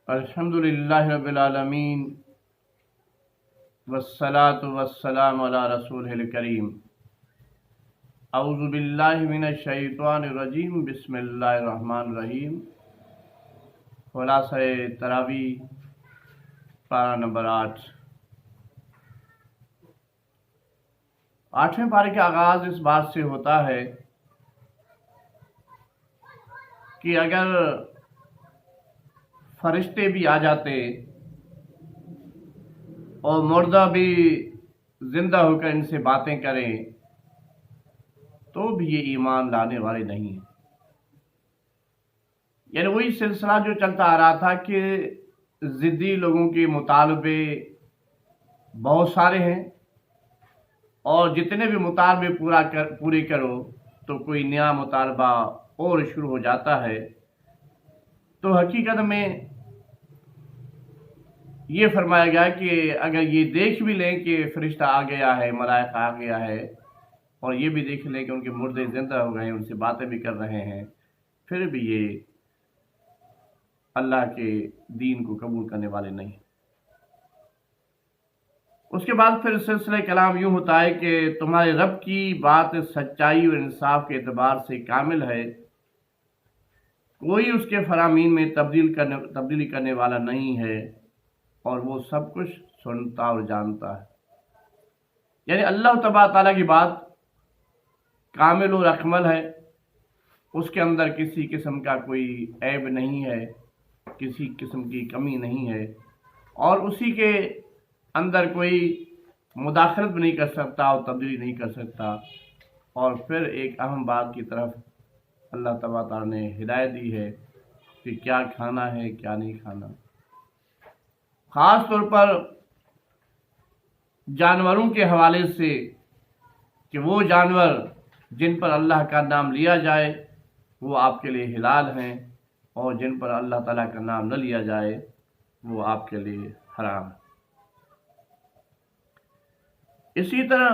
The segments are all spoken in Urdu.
الحمدللہ رب العالمین والصلاة والسلام علی رسولہ الکریم۔ اعوذ باللہ من الشیطان الرجیم، بسم اللہ الرحمن الرحیم۔ خلاصہ تراویح پارہ نمبر 8۔ 8ویں پارے کا آغاز اس بات سے ہوتا ہے کہ اگر فرشتے بھی آ جاتے اور مردہ بھی زندہ ہو کر ان سے باتیں کریں تو بھی یہ ایمان لانے والے نہیں ہیں۔ یعنی وہی سلسلہ جو چلتا آ رہا تھا کہ ضدی لوگوں کے مطالبے بہت سارے ہیں اور جتنے بھی مطالبے پورے کرو تو کوئی نیا مطالبہ اور شروع ہو جاتا ہے۔ تو حقیقت میں یہ فرمایا گیا کہ اگر یہ دیکھ بھی لیں کہ فرشتہ آ گیا ہے، ملائکہ آ گیا ہے، اور یہ بھی دیکھ لیں کہ ان کے مردے زندہ ہو گئے ہیں، ان سے باتیں بھی کر رہے ہیں، پھر بھی یہ اللہ کے دین کو قبول کرنے والے نہیں۔ اس کے بعد پھر سلسلہ کلام یوں ہوتا ہے کہ تمہارے رب کی بات سچائی اور انصاف کے اعتبار سے کامل ہے، کوئی اس کے فرامین میں تبدیلی کرنے والا نہیں ہے، اور وہ سب کچھ سنتا اور جانتا ہے۔ یعنی اللہ تبارک تعالیٰ کی بات کامل اور اکمل ہے، اس کے اندر کسی قسم کا کوئی عیب نہیں ہے، کسی قسم کی کمی نہیں ہے، اور اسی کے اندر کوئی مداخلت بھی نہیں کر سکتا اور تبدیلی نہیں کر سکتا۔ اور پھر ایک اہم بات کی طرف اللہ تبارک تعالیٰ نے ہدایت دی ہے کہ کیا کھانا ہے کیا نہیں کھانا۔ خاص طور پر جانوروں کے حوالے سے کہ وہ جانور جن پر اللہ کا نام لیا جائے وہ آپ کے لیے حلال ہیں، اور جن پر اللہ تعالیٰ کا نام نہ لیا جائے وہ آپ کے لیے حرام ہے۔ اسی طرح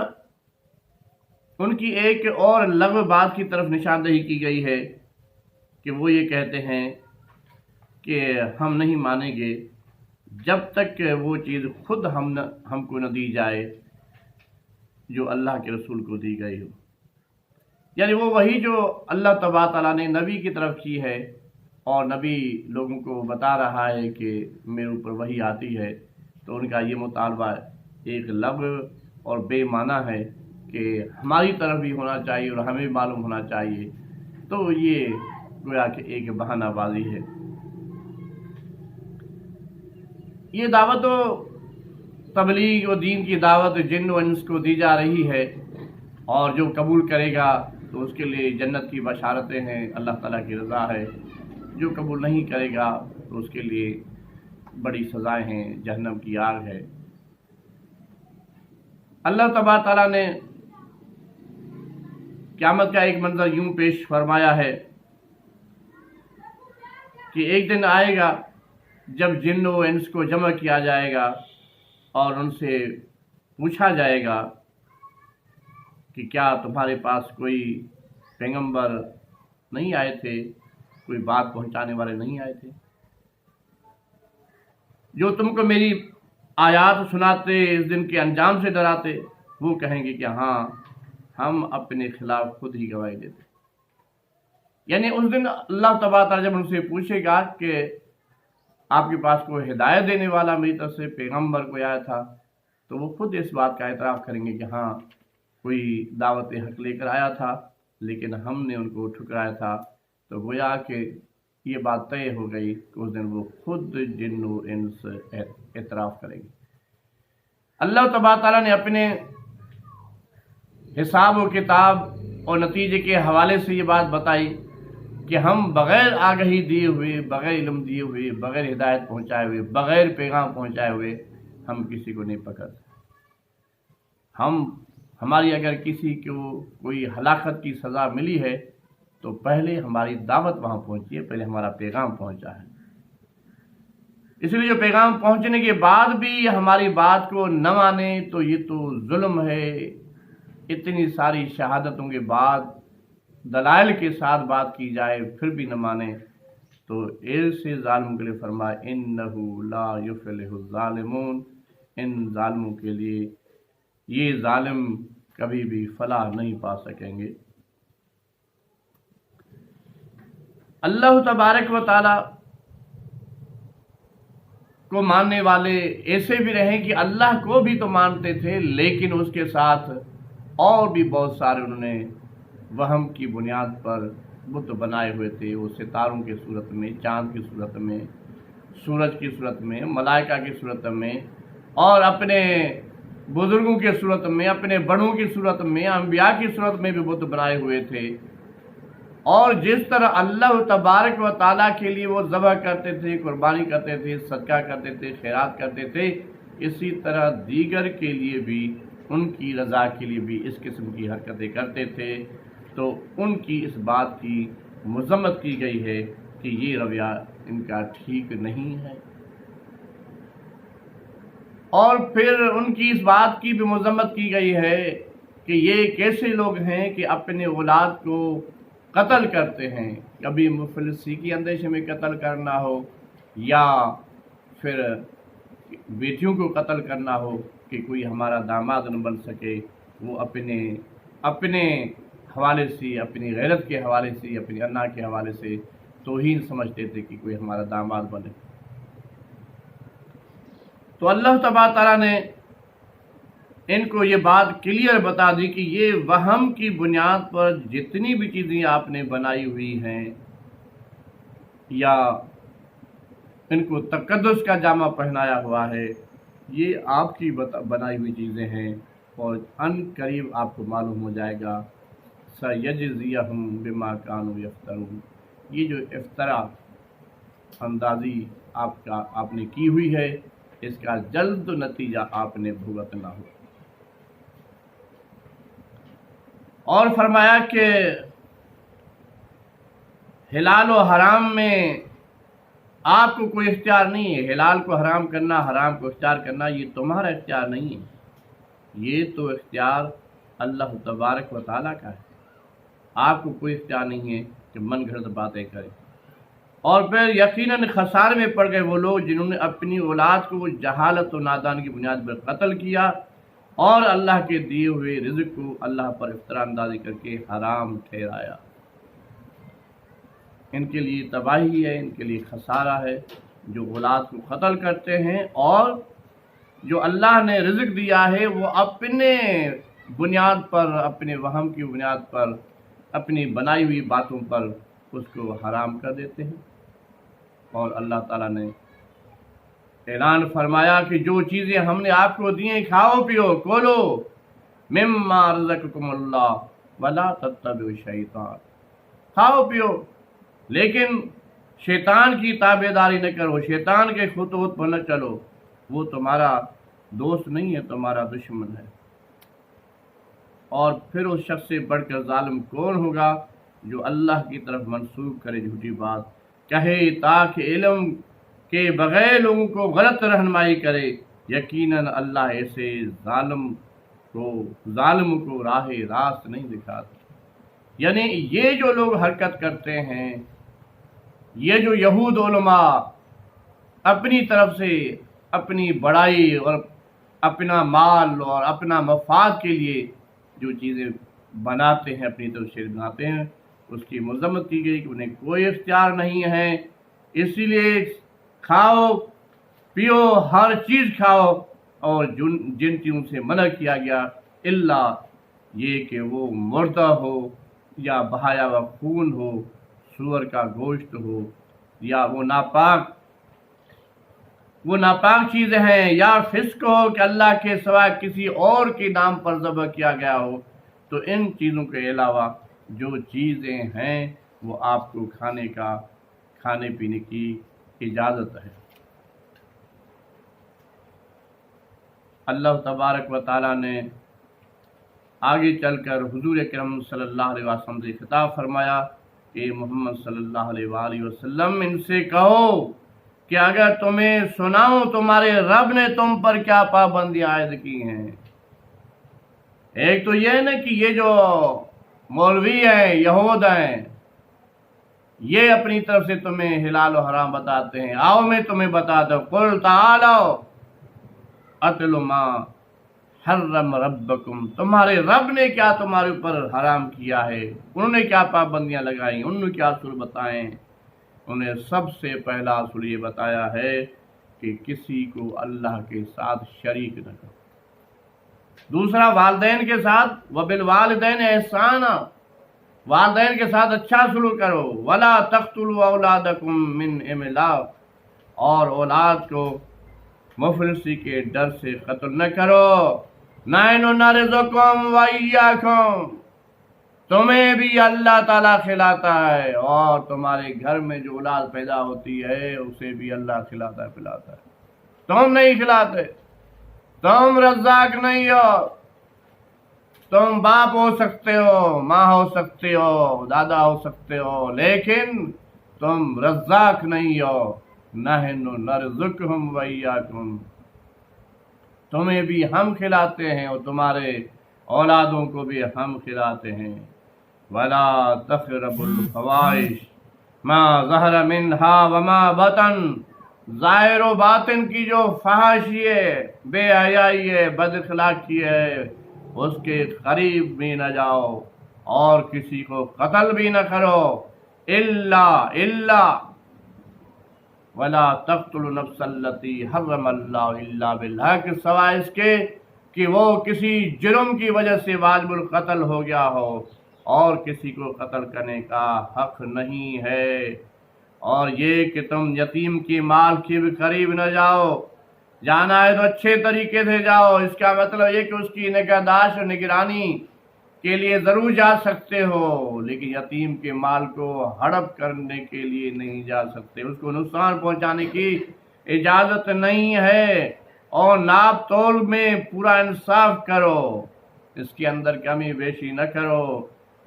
ان کی ایک اور لغو بات کی طرف نشاندہی کی گئی ہے کہ وہ یہ کہتے ہیں کہ ہم نہیں مانیں گے جب تک کہ وہ چیز خود ہم کو نہ دی جائے جو اللہ کے رسول کو دی گئی ہو۔ یعنی وہ وہی جو اللہ تبارک تعالیٰ نے نبی کی طرف کی ہے، اور نبی لوگوں کو بتا رہا ہے کہ میرے اوپر وہی آتی ہے، تو ان کا یہ مطالبہ ایک لغو اور بے معنی ہے کہ ہماری طرف بھی ہونا چاہیے اور ہمیں معلوم ہونا چاہیے، تو یہ گویا کہ ایک بہانہ بازی ہے۔ یہ دعوت و تبلیغ و دین کی دعوت جن و انس کو دی جا رہی ہے، اور جو قبول کرے گا تو اس کے لیے جنت کی بشارتیں ہیں، اللہ تعالیٰ کی رضا ہے، جو قبول نہیں کرے گا تو اس کے لیے بڑی سزائیں ہیں، جہنم کی آگ ہے۔ اللہ تبارک تعالیٰ نے قیامت کا ایک منظر یوں پیش فرمایا ہے کہ ایک دن آئے گا جب جن و انس کو جمع کیا جائے گا اور ان سے پوچھا جائے گا کہ کیا تمہارے پاس کوئی پیغمبر نہیں آئے تھے، کوئی بات پہنچانے والے نہیں آئے تھے جو تم کو میری آیات سناتے، اس دن کے انجام سے ڈراتے؟ وہ کہیں گے کہ ہاں، ہم اپنے خلاف خود ہی گواہی دیتے۔ یعنی اس دن اللہ تبارک تعالیٰ جب ان سے پوچھے گا کہ آپ کے پاس کوئی ہدایت دینے والا میری طرف سے پیغمبر کوئی آیا تھا، تو وہ خود اس بات کا اعتراف کریں گے کہ ہاں، کوئی دعوت حق لے کر آیا تھا لیکن ہم نے ان کو ٹھکرایا تھا۔ تو گویا کہ یہ بات طے ہو گئی کہ اس دن وہ خود جن و انس اعتراف کریں گے۔ اللہ تبارک تعالیٰ نے اپنے حساب و کتاب اور نتیجے کے حوالے سے یہ بات بتائی کہ ہم بغیر آگہی دیے ہوئے، بغیر علم دیے ہوئے، بغیر ہدایت پہنچائے ہوئے، بغیر پیغام پہنچائے ہوئے ہم کسی کو نہیں پکڑتے۔ ہماری اگر کسی کو کوئی ہلاکت کی سزا ملی ہے تو پہلے ہماری دعوت وہاں پہنچی ہے، پہلے ہمارا پیغام پہنچا ہے۔ اس لیے جو پیغام پہنچنے کے بعد بھی ہماری بات کو نہ مانے تو یہ تو ظلم ہے۔ اتنی ساری شہادتوں کے بعد دلائل کے ساتھ بات کی جائے پھر بھی نہ مانے تو ایسے ظالم کے لیے فرمایا انہو لا یفلح الظالمون، ان ظالموں کے لیے یہ ظالم کبھی بھی فلاح نہیں پا سکیں گے۔ اللہ تبارک و تعالی کو ماننے والے ایسے بھی رہے کہ اللہ کو بھی تو مانتے تھے، لیکن اس کے ساتھ اور بھی بہت سارے انہوں نے وہم کی بنیاد پر بت بنائے ہوئے تھے۔ وہ ستاروں کی صورت میں، چاند کی صورت میں، سورج کی صورت میں، ملائکہ کی صورت میں، اور اپنے بزرگوں کی صورت میں، اپنے بڑوں کی صورت میں، انبیاء کی صورت میں بھی بت بنائے ہوئے تھے۔ اور جس طرح اللہ تبارک و تعالیٰ کے لیے وہ ذبح کرتے تھے، قربانی کرتے تھے، صدقہ کرتے تھے، خیرات کرتے تھے، اسی طرح دیگر کے لیے بھی، ان کی رضا کے لیے بھی اس قسم کی حرکتیں کرتے تھے۔ تو ان کی اس بات کی مذمت کی گئی ہے کہ یہ رویہ ان کا ٹھیک نہیں ہے، اور پھر ان کی اس بات کی بھی مذمت کی گئی ہے کہ یہ کیسے لوگ ہیں کہ اپنے اولاد کو قتل کرتے ہیں، کبھی مفلسی کی اندیشے میں قتل کرنا ہو، یا پھر بیٹیوں کو قتل کرنا ہو کہ کوئی ہمارا داماد نہ بن سکے، وہ اپنے حوالے سے، اپنی غیرت کے حوالے سے، اپنی انا کے حوالے سے توہین سمجھتے تھے کہ کوئی ہمارا داماد بنے۔ تو اللہ تبارک تعالیٰ نے ان کو یہ بات کلیئر بتا دی کہ یہ وہم کی بنیاد پر جتنی بھی چیزیں آپ نے بنائی ہوئی ہیں، یا ان کو تقدس کا جامہ پہنایا ہوا ہے، یہ آپ کی بنائی ہوئی چیزیں ہیں، اور ان قریب آپ کو معلوم ہو جائے گا سَيَجْزِيَهُمْ بِمَا كَانُوا يَفْتَرُونَ۔ یہ جو افترا اندازی آپ نے کی ہوئی ہے، اس کا جلد نتیجہ آپ نے بھگتنا ہو۔ اور فرمایا کہ حلال و حرام میں آپ کو کوئی اختیار نہیں ہے، حلال کو حرام کرنا، حرام کو اختیار کرنا، یہ تمہارا اختیار نہیں ہے، یہ تو اختیار اللہ تبارک و تعالیٰ کا ہے۔ آپ کو کوئی اختیار نہیں ہے کہ من گھڑت باتیں کریں۔ اور پھر یقیناً خسارے میں پڑ گئے وہ لوگ جنہوں نے اپنی اولاد کو جہالت و نادان کی بنیاد پر قتل کیا، اور اللہ کے دیے ہوئے رزق کو اللہ پر افطرا اندازی کر کے حرام ٹھہرایا۔ ان کے لیے تباہی ہے، ان کے لیے خسارہ ہے جو اولاد کو قتل کرتے ہیں، اور جو اللہ نے رزق دیا ہے وہ اپنے بنیاد پر، اپنے وہم کی بنیاد پر، اپنی بنائی ہوئی باتوں پر اس کو حرام کر دیتے ہیں۔ اور اللہ تعالیٰ نے اعلان فرمایا کہ جو چیزیں ہم نے آپ کو دی ہیں، کھاؤ پیو کھولو، مما رزقکم اللہ ولا تتبعوا الشیطان، کھاؤ پیو، لیکن شیطان کی تابع داری نہ کرو، شیطان کے خطوط پر نہ چلو، وہ تمہارا دوست نہیں ہے، تمہارا دشمن ہے۔ اور پھر اس شخص سے بڑھ کر ظالم کون ہوگا جو اللہ کی طرف منسوب کرے جھوٹی بات، کہے تاکہ علم کے بغیر لوگوں کو غلط رہنمائی کرے، یقیناً اللہ ایسے ظالم کو راہ راست نہیں دکھاتا۔ یعنی یہ جو لوگ حرکت کرتے ہیں، یہ جو یہود علماء اپنی طرف سے اپنی بڑائی اور اپنا مال اور اپنا مفاد کے لیے جو چیزیں بناتے ہیں، اپنی طرف سے بناتے ہیں، اس کی مذمت کی گئی کہ انہیں کوئی اختیار نہیں ہے، اسی لیے کھاؤ پیو، ہر چیز کھاؤ، اور جن چیزوں سے منع کیا گیا الا یہ کہ وہ مردہ ہو، یا بہایا ہوا خون ہو، سور کا گوشت ہو، یا وہ ناپاک چیزیں ہیں، یا فسق ہو کہ اللہ کے سوا کسی اور کے نام پر ذبح کیا گیا ہو۔ تو ان چیزوں کے علاوہ جو چیزیں ہیں وہ آپ کو کھانے پینے کی اجازت ہے۔ اللہ تبارک و تعالیٰ نے آگے چل کر حضور اکرم صلی اللہ علیہ وسلم سے خطاب فرمایا کہ محمد صلی اللہ علیہ وآلہ وسلم ان سے کہو کہ اگر تمہیں سناؤں تمہارے رب نے تم پر کیا پابندیاں عائد کی ہیں۔ ایک تو یہ نا کہ یہ جو مولوی ہیں، یہود ہیں، یہ اپنی طرف سے تمہیں حلال و حرام بتاتے ہیں. آؤ میں تمہیں بتاتا ہوں. قل تعالوا اتل ما حرم ربکم، تمہارے رب نے کیا تمہارے اوپر حرام کیا ہے، انہوں نے کیا پابندیاں لگائیں، انہوں نے کیا اصول بتائیں. انہیں سب سے پہلا اصول یہ بتایا ہے کہ کسی کو اللہ کے ساتھ شریک نہ کرو. دوسرا والدین کے ساتھ وبالوالدین احسانا، والدین کے ساتھ اچھا سلوک کرو. ولا تقتلوا اولادکم من املاق، اور اولاد کو مفلسی کے ڈر سے قتل نہ کرو. نحن نرزقکم وایاکم، تمہیں بھی اللہ تعالیٰ کھلاتا ہے اور تمہارے گھر میں جو اولاد پیدا ہوتی ہے اسے بھی اللہ کھلاتا ہے پلاتا ہے. تم نہیں کھلاتے، تم رزاق نہیں ہو. تم باپ ہو سکتے ہو، ماں ہو سکتے ہو، دادا ہو سکتے ہو، لیکن تم رزاق نہیں ہو. نحن نرزقہم وایاکم، تمہیں بھی ہم کھلاتے ہیں اور تمہارے اولادوں کو بھی ہم کھلاتے ہیں. ولا تقربوا الفواحش ما ظہر منها وما بطن، ظاہر و باطن کی جو فحاشی ہے، بے حیائی ہے، بد اخلاقی ہے، اس کے قریب بھی نہ جاؤ اور کسی کو قتل بھی نہ کرو. الا ولا تقتلوا النفس التي حرم اللہ الا بالحق، سوائے اس کے کہ وہ کسی جرم کی وجہ سے واجب القتل ہو گیا ہو اور کسی کو قتل کرنے کا حق نہیں ہے. اور یہ کہ تم یتیم کی مال کے بھی قریب نہ جاؤ. جانا ہے تو اچھے طریقے سے جاؤ. اس کا مطلب یہ کہ اس کی نگہداشت اور نگرانی کے لیے ضرور جا سکتے ہو، لیکن یتیم کے مال کو ہڑپ کرنے کے لیے نہیں جا سکتے. اس کو نقصان پہنچانے کی اجازت نہیں ہے. اور ناپ تول میں پورا انصاف کرو، اس کے اندر کمی بیشی نہ کرو.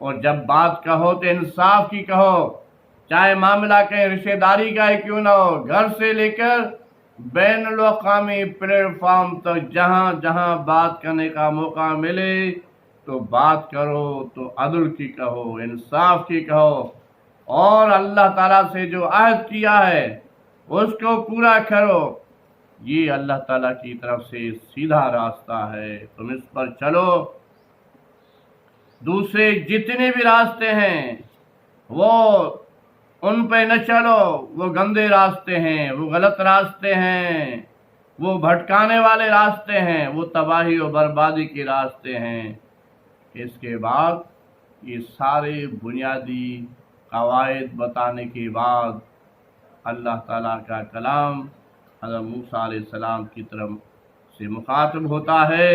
اور جب بات کہو تو انصاف کی کہو، چاہے معاملہ کہیں رشتہ داری کا ہی کیوں نہ ہو. گھر سے لے کر بین الاقوامی پلیٹ فارم تک جہاں جہاں بات کرنے کا موقع ملے تو بات کرو، تو عدل کی کہو، انصاف کی کہو، اور اللہ تعالیٰ سے جو عہد کیا ہے اس کو پورا کرو. یہ اللہ تعالیٰ کی طرف سے سیدھا راستہ ہے، تم اس پر چلو. دوسرے جتنے بھی راستے ہیں وہ ان پہ نہ چلو، وہ گندے راستے ہیں، وہ غلط راستے ہیں، وہ بھٹکانے والے راستے ہیں، وہ تباہی و بربادی کے راستے ہیں. اس کے بعد یہ سارے بنیادی قواعد بتانے کے بعد اللہ تعالیٰ کا کلام حضرت موسیٰ علیہ السلام کی طرف سے مخاطب ہوتا ہے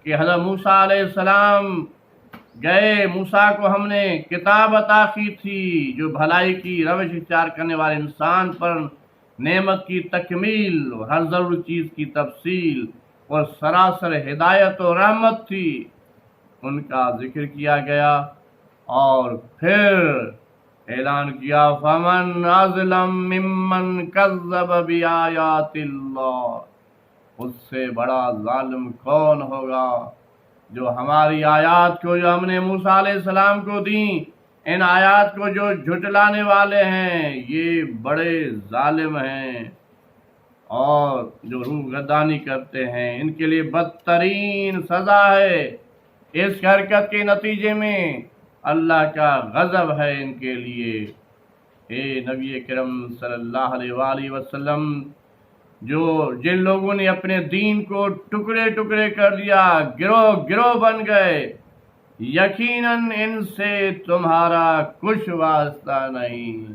کہ حضرت موسیٰ علیہ السلام گئے. موسیٰ کو ہم نے کتاب عطا کی تھی جو بھلائی کی روش اختیار کرنے والے انسان پر نعمت کی تکمیل اور ہر ضروری چیز کی تفصیل اور سراسر ہدایت و رحمت تھی. ان کا ذکر کیا گیا اور پھر اعلان کیا فمن اظلم ممن کذب بآیات اللہ، اس سے بڑا ظالم کون ہوگا جو ہماری آیات کو، جو ہم نے موسیٰ علیہ السلام کو دیں، ان آیات کو جو جھٹلانے والے ہیں یہ بڑے ظالم ہیں اور جو روح گردانی کرتے ہیں ان کے لیے بدترین سزا ہے. اس حرکت کے نتیجے میں اللہ کا غضب ہے ان کے لیے. اے نبی کرم صلی اللہ علیہ وآلہ وسلم، جن لوگوں نے اپنے دین کو ٹکڑے ٹکڑے کر دیا، گروہ گروہ بن گئے، یقیناً ان سے تمہارا کچھ واسطہ نہیں.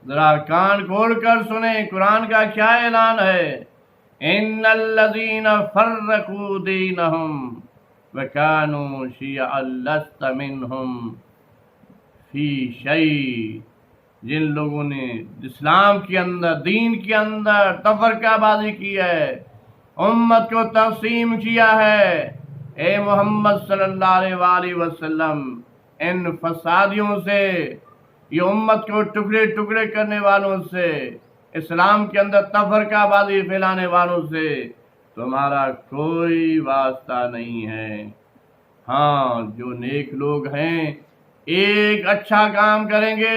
ذرا کان کھول کر سنیں قرآن کا کیا اعلان ہے. ان الذین فرقوا دینہم وکانوا شیعا لست منہم فی شیء، جن لوگوں نے اسلام کے اندر، دین کے اندر تفرقہ بازی کی ہے، امت کو تقسیم کیا ہے، اے محمد صلی اللہ علیہ وآلہ وسلم ان فسادیوں سے، یہ امت کو ٹکڑے ٹکڑے کرنے والوں سے، اسلام کے اندر تفرقہ بازی پھیلانے والوں سے تمہارا کوئی واسطہ نہیں ہے. ہاں جو نیک لوگ ہیں ایک اچھا کام کریں گے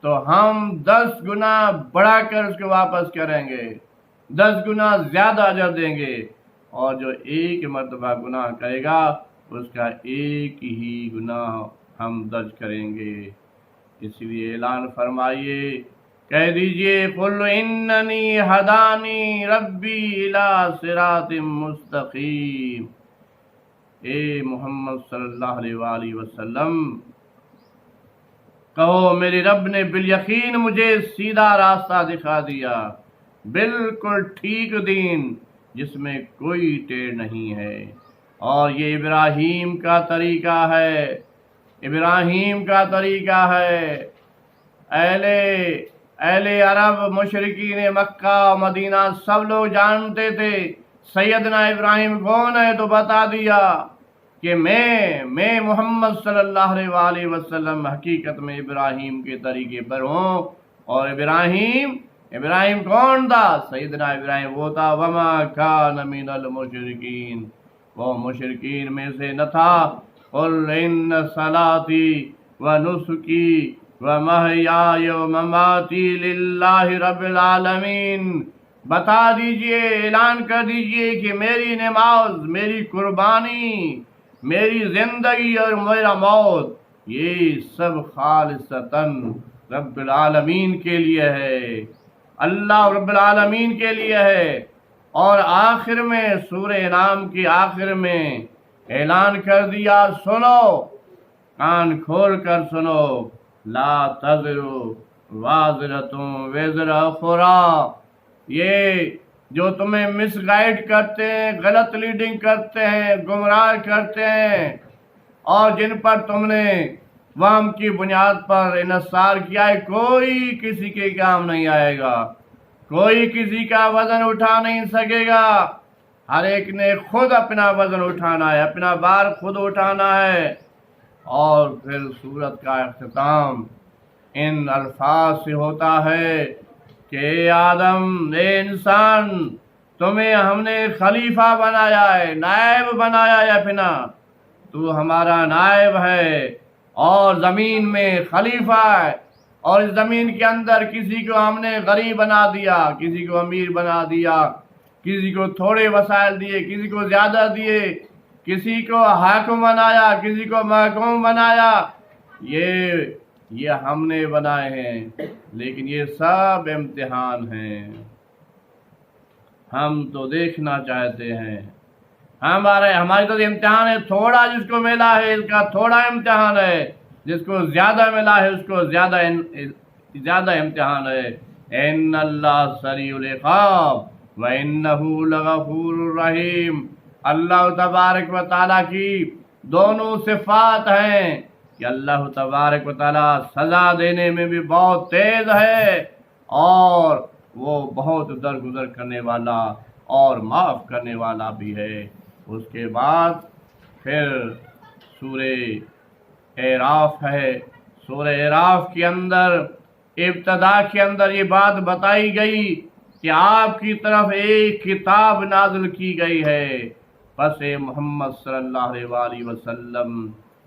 تو ہم 10 گنا بڑھا کر اس کو واپس کریں گے، 10 گنا زیادہ اجر دیں گے، اور جو ایک مرتبہ گناہ کرے گا اس کا ایک ہی گناہ ہم درج کریں گے۔ اس لیے اعلان فرمائیے، کہہ دیجئے قل اننی ہدانی ربی الی صراط مستقیم، اے محمد صلی اللہ علیہ وآلہ وسلم کہو میرے رب نے بالیقین مجھے سیدھا راستہ دکھا دیا، بالکل ٹھیک دین جس میں کوئی ٹیڑھ نہیں ہے، اور یہ ابراہیم کا طریقہ ہے، ابراہیم کا طریقہ ہے۔ اہل عرب مشرکین مکہ و مدینہ سب لوگ جانتے تھے سیدنا ابراہیم کون ہے، تو بتا دیا کہ میں محمد صلی اللہ علیہ وآلہ وسلم حقیقت میں ابراہیم کے طریقے پر ہوں۔ اور ابراہیم کون تھا؟ سیدنا ابراہیم وہ تھا وما کان من المشرکین، وہ مشرکین میں سے نہ تھا۔ قل ان صلاتی و نسکی و محیای و مماتی للہ رب العالمین، بتا دیجئے، اعلان کر دیجئے کہ میری نماز، میری قربانی، میری زندگی اور میرا موت یہ سب خالصتاً رب العالمین کے لیے ہے، اللہ رب العالمین کے لیے ہے۔ اور آخر میں سورہ انعام کی آخر میں اعلان کر دیا، سنو، کان کھول کر سنو، لا تزر وازرۃ وزر اخری، یہ جو تمہیں مس گائیڈ کرتے ہیں، غلط لیڈنگ کرتے ہیں، گمراہ کرتے ہیں، اور جن پر تم نے وہم کی بنیاد پر انحصار کیا ہے، کوئی کسی کے کام نہیں آئے گا، کوئی کسی کا وزن اٹھا نہیں سکے گا۔ ہر ایک نے خود اپنا وزن اٹھانا ہے، اپنا بار خود اٹھانا ہے۔ اور پھر سورت کا اختتام ان الفاظ سے ہوتا ہے کہ اے آدم، اے انسان، تمہیں ہم نے خلیفہ بنایا ہے، نائب بنایا ہے اپنا، تو ہمارا نائب ہے اور زمین میں خلیفہ ہے، اور اس زمین کے اندر کسی کو ہم نے غریب بنا دیا، کسی کو امیر بنا دیا، کسی کو تھوڑے وسائل دیے، کسی کو زیادہ دیے، کسی کو حاکم بنایا، کسی کو محکوم بنایا، یہ ہم نے بنائے ہیں، لیکن یہ سب امتحان ہیں۔ ہم تو دیکھنا چاہتے ہیں، ہماری تو امتحان ہے، تھوڑا جس کو ملا ہے اس کا تھوڑا امتحان ہے، جس کو زیادہ ملا ہے اس کو زیادہ امتحان ہے۔ ان اللہ سریع العقاب وانہ لغفور رحیم، اللہ تبارک و تعالیٰ کی دونوں صفات ہیں کہ اللہ تبارک و تعالیٰ سزا دینے میں بھی بہت تیز ہے، اور وہ بہت درگزر کرنے والا اور معاف کرنے والا بھی ہے۔ اس کے بعد پھر سورہ اعراف ہے، سورہ اعراف کے اندر ابتدا کے اندر یہ بات بتائی گئی کہ آپ کی طرف ایک کتاب نازل کی گئی ہے، پس محمد صلی اللہ علیہ وآلہ وسلم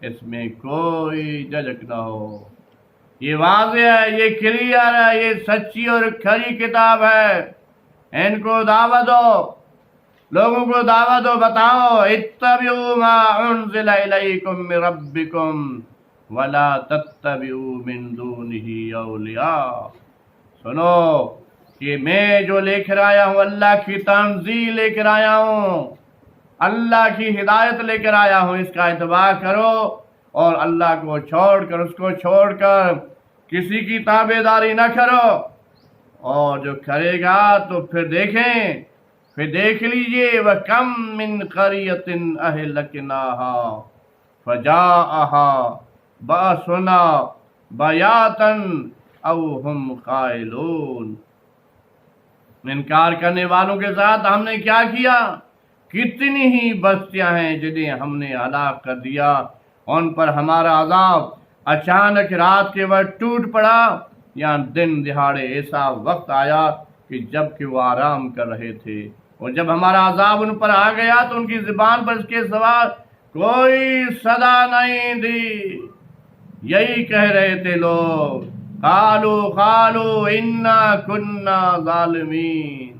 اس میں کوئی جھجک نہ ہو، یہ واضح ہے، یہ کلیئر ہے، یہ سچی اور کھری کتاب ہے، ان کو دعوت دو، لوگوں کو دعوت دو، بتاؤ اتبعوا ما انزل الیکم من ربکم ولا تتبعوا من دونہ اولیاء، سنو کہ میں جو لے کر آیا ہوں اللہ کی تنزیل لے کر آیا ہوں، اللہ کی ہدایت لے کر آیا ہوں، اس کا اتباع کرو، اور اللہ کو چھوڑ کر، اس کو چھوڑ کر کسی کی تابع داری نہ کرو، اور جو کرے گا تو پھر دیکھ لیجئے وَكَمْ مِنْ قَرْيَةٍ أَهْلَكْنَاهَا فَجَاءَهَا بَأْسُنَا بَيَاتًا أَوْ هُمْ قَائِلُونَ، انکار کرنے والوں کے ساتھ ہم نے کیا کیا، کتنی ہی بستیاں ہیں جنہیں ہم نے ہلاک کر دیا، ان پر ہمارا عذاب اچانک رات کے وقت ٹوٹ پڑا، یا دن دہاڑے ایسا وقت آیا کہ جب کہ وہ آرام کر رہے تھے، اور جب ہمارا عذاب ان پر آ گیا تو ان کی زبان پر اس کے سوا کوئی صدا نہیں دی، یہی کہہ رہے تھے لوگ، قالو قالو انا کننا ظالمین،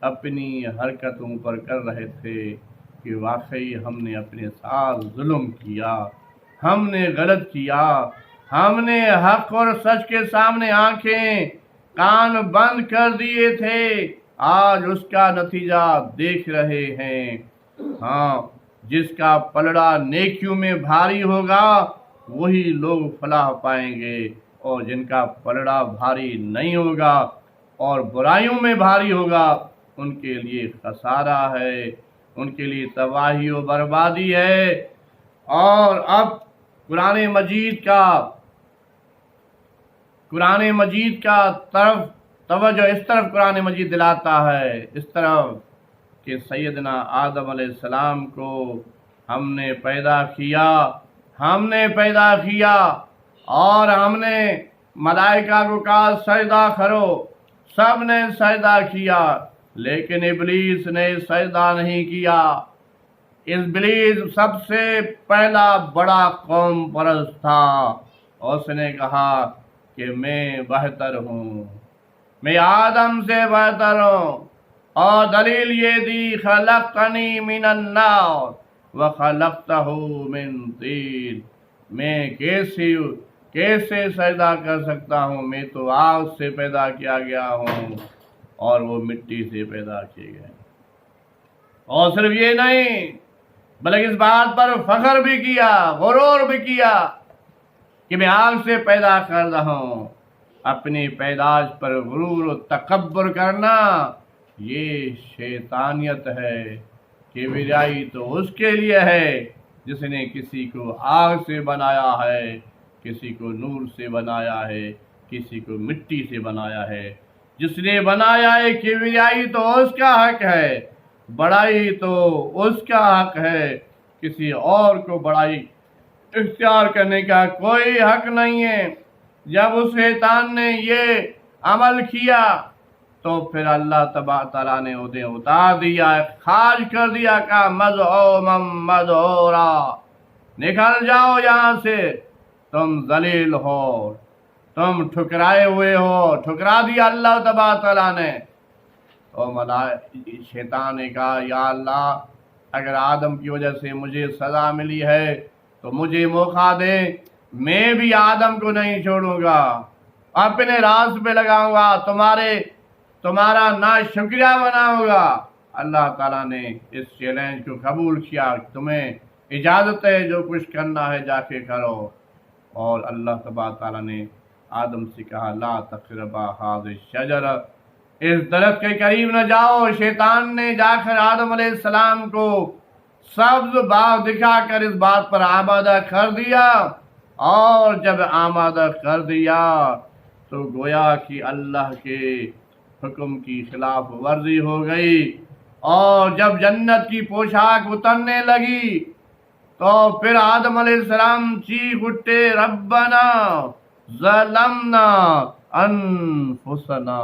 اپنی حرکتوں پر کر رہے تھے کہ واقعی ہم نے اپنے ساتھ ظلم کیا، ہم نے غلط کیا، ہم نے حق اور سچ کے سامنے آنکھیں کان بند کر دیے تھے، آج اس کا نتیجہ دیکھ رہے ہیں۔ ہاں، جس کا پلڑا نیکیوں میں بھاری ہوگا وہی لوگ فلاح پائیں گے، اور جن کا پلڑا بھاری نہیں ہوگا اور برائیوں میں بھاری ہوگا ان کے لیے خسارہ ہے، ان کے لیے تباہی و بربادی ہے۔ اور اب قرآن مجید کا طرف توجہ اس طرف قرآن مجید دلاتا ہے، اس طرف کہ سیدنا آدم علیہ السلام کو ہم نے پیدا کیا اور ہم نے ملائکہ کو کہا سجدہ کرو، سب نے سجدہ کیا، لیکن ابلیس نے سجدہ نہیں کیا۔ ابلیس سب سے پہلا بڑا قوم پرست تھا، اس نے کہا کہ میں بہتر ہوں، میں آدم سے بہتر ہوں، اور دلیل یہ دی خلقتنی من النار وخلقتہ من طین، میں کیسے سجدہ کر سکتا ہوں، میں تو آگ سے پیدا کیا گیا ہوں اور وہ مٹی سے پیدا کیے گئے۔ اور صرف یہ نہیں بلکہ اس بات پر فخر بھی کیا، غرور بھی کیا کہ میں آگ سے پیدا کر رہا ہوں۔ اپنی پیدائش پر غرور و تکبر کرنا یہ شیطانیت ہے، کبریائی تو اس کے لیے ہے جس نے کسی کو آگ سے بنایا ہے، کسی کو نور سے بنایا ہے، کسی کو مٹی سے بنایا ہے۔ جس نے بنایا ہے کبریائی تو اس کا حق ہے، بڑائی تو اس کا حق ہے، کسی اور کو بڑائی اختیار کرنے کا کوئی حق نہیں ہے۔ جب اس شیطان نے یہ عمل کیا تو پھر اللہ تبارک تعالیٰ نے انہیں اتار دیا، خارج کر دیا، کہا مذعوما مدحورا، نکل جاؤ یہاں سے، تم ذلیل ہو، تم ٹھکرائے ہوئے ہو، ٹھکرا دیا اللہ تبارک تعالیٰ نے۔ اور شیطان نے کہا یا اللہ اگر آدم کی وجہ سے مجھے سزا ملی ہے تو مجھے موقع دے، میں بھی آدم کو نہیں چھوڑوں گا، اپنے راز پہ لگاؤں گا، تمہارا ناشکریہ بناؤں گا۔ اللہ تعالیٰ نے اس چیلنج کو قبول کیا، تمہیں اجازت ہے جو کچھ کرنا ہے جا کے کرو۔ اور اللہ تبارک تعالیٰ نے آدم سے کہا لا تقربا هذه الشجرہ، اس درخت کے قریب نہ جاؤ۔ شیطان نے جا کر آدم علیہ السلام کو سبز باغ دکھا کر اس بات پر آمادہ کر دیا، اور جب آمادہ کر دیا تو گویا کہ اللہ کے حکم کی خلاف ورزی ہو گئی، اور جب جنت کی پوشاک اترنے لگی تو پھر آدم علیہ السلام چیخ اٹھے ربنا ظلمنا انفسنا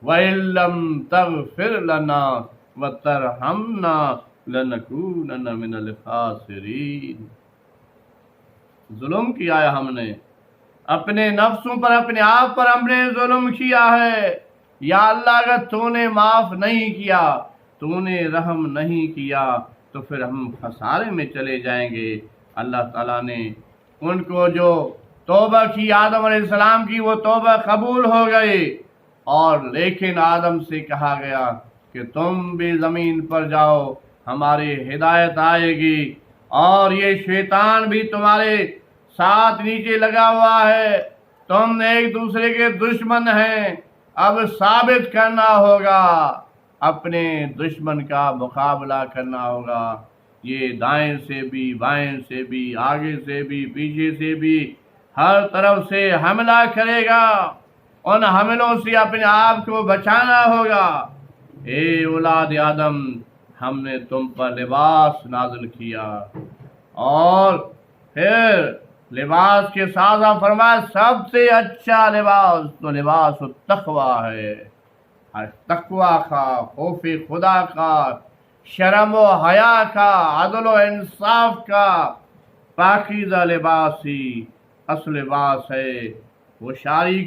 وَإِن لَّمْ تَغْفِرْ لَنَا وَتَرْحَمْنَا لَنَكُونَنَّ مِنَ الْخَاسِرِينَ۔ ظلم کیا ہے ہم نے اپنے نفسوں پر، اپنے آپ پر ہم نے ظلم کیا ہے، یا اللہ اگر تو نے معاف نہیں کیا، تو نے رحم نہیں کیا تو پھر ہم خسارے میں چلے جائیں گے۔ اللہ تعالیٰ نے ان کو جو توبہ کی آدم علیہ السلام کی، وہ توبہ قبول ہو گئی، اور لیکن آدم سے کہا گیا کہ تم بھی زمین پر جاؤ، ہماری ہدایت آئے گی، اور یہ شیطان بھی تمہارے ساتھ نیچے لگا ہوا ہے، تم ایک دوسرے کے دشمن ہیں، اب ثابت کرنا ہوگا، اپنے دشمن کا مقابلہ کرنا ہوگا۔ یہ دائیں سے بھی، بائیں سے بھی، آگے سے بھی، پیچھے سے بھی، ہر طرف سے حملہ کرے گا، ان حملوں سے اپنے آپ کو بچانا ہوگا۔ اے اولاد آدم، ہم نے تم پر لباس نازل کیا، اور پھر لباس کے ساتھ فرمایا سب سے اچھا لباس تو لباس التقویٰ ہے، تقویٰ کا، خوف خدا کا، شرم و حیا کا، عدل و انصاف کا، پاکیزہ لباس ہی اصل باس ہے۔ ہوشیاری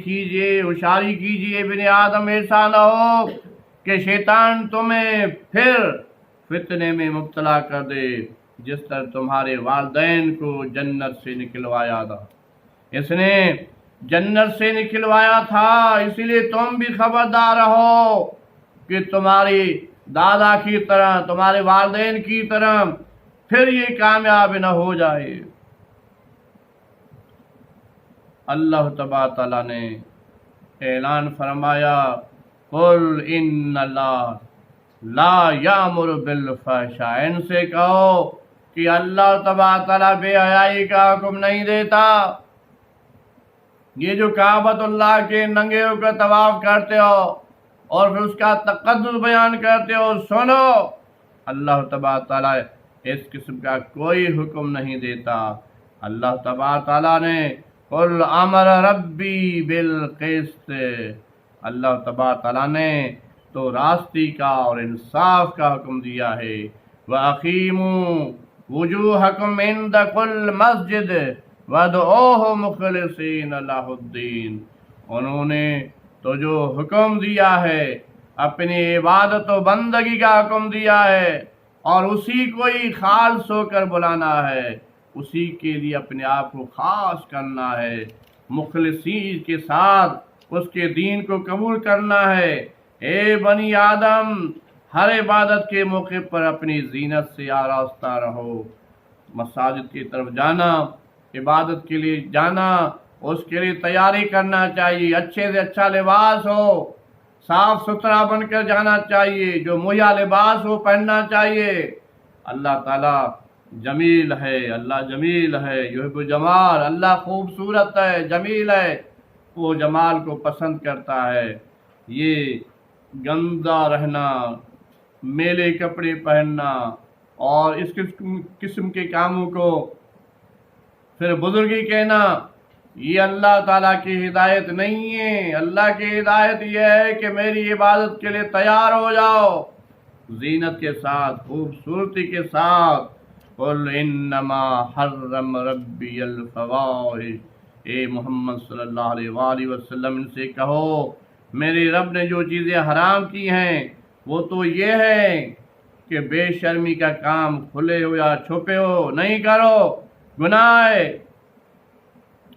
کیجیے ابن آدم، ایسا نہ ہو کہ شیطان تمہیں پھر فتنے میں مبتلا کر دے جس طرح تمہارے والدین کو جنت سے نکلوایا تھا۔ اس نے جنت سے نکلوایا تھا، اسی لیے تم بھی خبردار رہو کہ تمہاری دادا کی طرح، تمہارے والدین کی طرح پھر یہ کامیاب نہ ہو جائے۔ اللہ تبارک تعالیٰ نے اعلان فرمایا، قل ان اللہ لا یامر بالفحشاء، ان سے کہو کہ اللہ تبارک تعالیٰ بے حیائی کا حکم نہیں دیتا۔ یہ جو کعبۃ اللہ کے ننگے ہو کر طواف کرتے ہو اور پھر اس کا تقدس بیان کرتے ہو، سنو، اللہ تبارک تعالیٰ اس قسم کا کوئی حکم نہیں دیتا۔ اللہ تبارک تعالیٰ نے قل امر ربی بالقسط، اللہ تبارک تعالیٰ نے تو راستی کا اور انصاف کا حکم دیا ہے۔ وَأَقِیمُوا وُجُوهَکُمْ عِنْدَ كُلِّ مَسْجِدٍ وَادْعُوهُ مُخْلِصِینَ لَهُ الدِّینَ، انہوں نے تو جو حکم دیا ہے، اپنی عبادت و بندگی کا حکم دیا ہے اور اسی کو ہی خالص ہو کر بلانا ہے، اسی کے لیے اپنے آپ کو خاص کرنا ہے، مخلصین کے ساتھ اس کے دین کو قبول کرنا ہے۔ اے بنی آدم، ہر عبادت کے موقع پر اپنی زینت سے آراستہ رہو۔ مساجد کی طرف جانا، عبادت کے لیے جانا، اس کے لیے تیاری کرنا چاہیے، اچھے سے اچھا لباس ہو، صاف ستھرا بن کر جانا چاہیے، جو مہیا لباس ہو پہننا چاہیے۔ اللہ تعالیٰ جمیل ہے، اللہ جمیل ہے، یحب جمال، اللہ خوبصورت ہے، جمیل ہے، وہ جمال کو پسند کرتا ہے۔ یہ گندا رہنا، میلے کپڑے پہننا اور اس قسم کے کاموں کو پھر بزرگی کہنا، یہ اللہ تعالیٰ کی ہدایت نہیں ہے۔ اللہ کی ہدایت یہ ہے کہ میری عبادت کے لیے تیار ہو جاؤ، زینت کے ساتھ، خوبصورتی کے ساتھ۔ قل انما حرم ربی الفواحش، اے محمد صلی اللہ علیہ وآلہ وسلم، ان سے کہو میرے رب نے جو چیزیں حرام کی ہیں وہ تو یہ ہے کہ بے شرمی کا کام کھلے ہو یا چھپے ہو نہیں کرو، گناہ ہے،